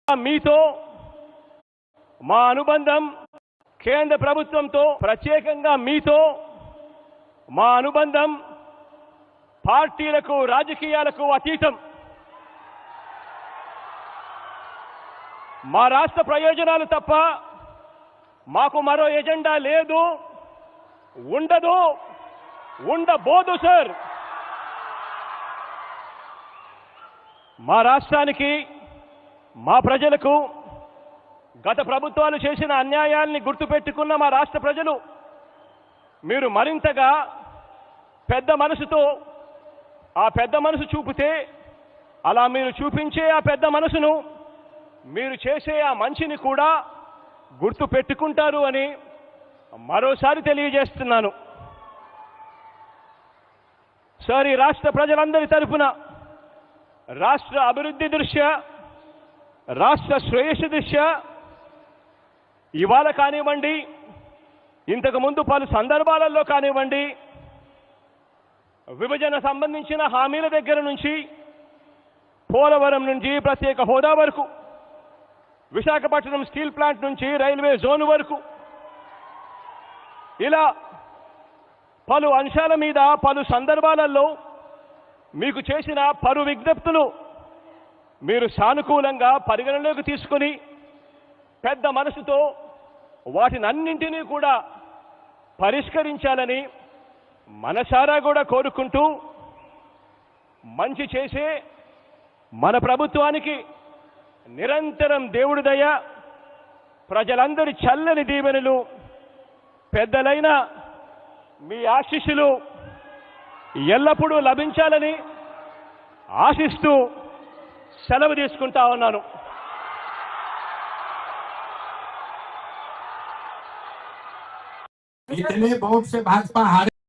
మీతో మా అనుబంధం కేంద్ర ప్రభుత్వంతో, ప్రత్యేకంగా మీతో మా అనుబంధం పార్టీలకు రాజకీయాలకు అతీతం. మా రాష్ట్ర ప్రయోజనాలు తప్ప మాకు మరో ఎజెండా లేదు, ఉండదు, ఉండబోదు సార్. మా రాష్ట్రానికి, మా ప్రజలకు గత ప్రభుత్వాలు చేసిన అన్యాయాల్ని గుర్తుపెట్టుకున్న మా రాష్ట్ర ప్రజలు మీరు మరింతగా పెద్ద మనసుతో ఆ పెద్ద మనసు చూపితే, అలా మీరు చూపించే ఆ పెద్ద మనసును, మీరు చేసే ఆ మంచిని కూడా గుర్తు పెట్టుకుంటారు అని మరోసారి తెలియజేస్తున్నాను. సార్, ఈ రాష్ట్ర ప్రజలందరి తరఫున రాష్ట్ర అభివృద్ధి దృష్ట్యా, రాష్ట్ర శ్రేయస్సు దృష్ట్యా ఇవాళ కానివ్వండి, ఇంతకు ముందు పలు సందర్భాలలో కానివ్వండి, విభజన సంబంధించిన హామీల దగ్గర నుంచి, పోలవరం నుంచి ప్రత్యేక హోదా వరకు, విశాఖపట్నం స్టీల్ ప్లాంట్ నుంచి రైల్వే జోన్ వరకు, ఇలా పలు అంశాల మీద పలు సందర్భాలలో మీకు చేసిన పలు విజ్ఞప్తులు మీరు సానుకూలంగా పరిగణలోకి తీసుకొని పెద్ద మనసుతో వాటినన్నింటినీ కూడా పరిష్కరించాలని మనసారా కూడా కోరుకుంటూ, మంచి చేసే మన ప్రభుత్వానికి నిరంతరం దేవుడి దయ, ప్రజలందరి చల్లని దీవెనలు, పెద్దలైన మీ ఆశీస్సులు ఎల్లప్పుడూ లభించాలని ఆశిస్తూ సెలవు తీసుకుంటా ఉన్నాను. इतने वोट से भाजपा हारे।